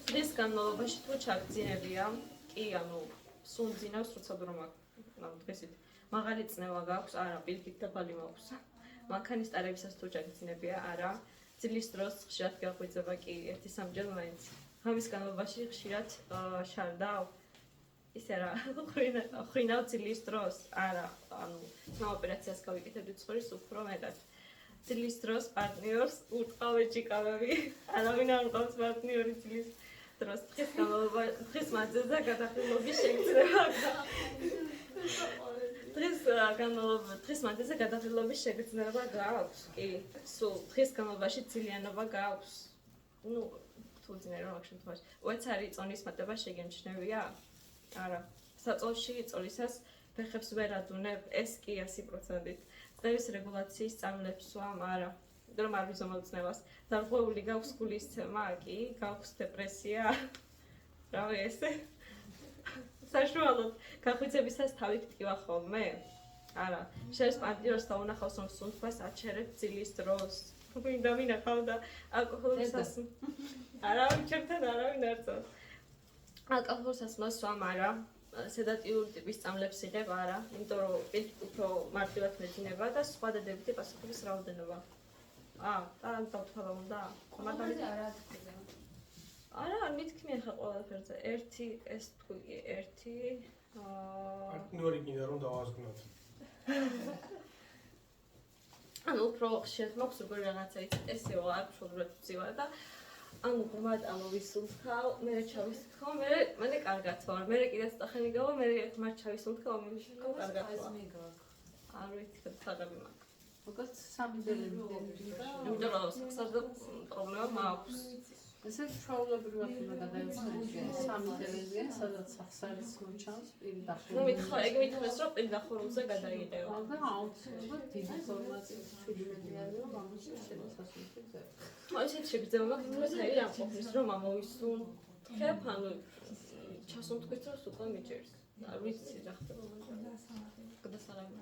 დღის განმავლობაში თუ ჩაგძინებია, კი, ანუ სულ ძინავს, როცა რომ დღესით მაღალი წნევა გაქვს, არა, პირიქით დაბალი მაქვს. მანქანისტარებისას თუ ჩაგძინებია, არა. ძილის დროს ხშირად გაღვიძება კი 1-3 მაინც. ღამის განმავლობაში ხშირად შარდავ. ისე რა, ხრინავ ძილის დროს, არა, ანუ ოპერაციას გავიკეთებდი ცხურის უფრო მეტად. ძილის დროს პარტნიორს უტყავ ეჭიკავები, არავინ არ მყავს პარტნიორი ძილის დროს. დღის მანძილზე გადახდილობის შეგრძნება დღის მანძილზე გადახდილობის შეგრძნება გაქვს, კი, სულ დღის განმავლობაში ძილიანობა გაქვს. ნუ თუ ძინერ მაგ შემთხვევაში. უეცარი წონის მატება შეგემჩნევია? არა. საწოლში წოლისას ფეხებს ვერ ადუნებ, ეს კი 100%. წნევის რეგულაციის სწავლებს ვამ, არა. რომ არ ვიზომავ წნევას. დარღვეული გაქვს გულისცემა, კი, გაქვს დეპრესია. რავი ესე? საშუალოდ გახვიძებისას თავი გტკივა ხოლმე? არა. შენს პარტნიორს დაუნახავს რომ სუნთქვას აჩერებ ძილის დროს. მინდა მინახავ და ალკოჰოლის სასმელს. არავინ ჩემთან არავინ არ წავს. ალკოჰოლს სასმელს ვამ, არა. სედატიური ტიპის სწავლებს იღებ, არა, იმიტომ რომ უფრო მარტივად მეძინება და სხვა დადებითი პასუხების რაოდენობა. და დავთვალა უნდა? არა, არ მითქმია ხა ყველაფერზე. ერთი, ეს თქვი კი, ერთი პარტნიორი გინდა რომ დავაზგნოთ. ანუ უფრო ხშირად მაქვს როგორი რაღაცა ესეო არ ფშობურად ვწივარ და ანუ ღრმად ამოვისუნთქავ, მე ჩავისუნთქავ, მე კარგად ვარ, მე კიდე სტახენი გავა, მე ღრმად ჩავისუნთქავ, მე კარგად ვარ. არ ვიცი, საერთოდ მაგ. Because some delivery იმიტომ რომ საერთო პრობლემა მაქვს. ესე პრობლემები უნდა გადაიხადოს სამი დელეგია, სადაც სახსარის მოჩანს პირდაპირ. ნუ მითხა, ეგ მითხეს რომ პირდაპირზე გადაიღეო. და აუცილებლად დიდი ინფორმაციის ჩვიდმეტიანი რომ ამაში შესაძლებელი გზაა. ესეც შეგრძნება მაგ თქოს აი რა ყოფნის რომ ამოვისუნთქებ, ანუ ჩასუნთქვის დროს უკვე მიჭირს. არ ვიცი რა ხდება. გადასაღები.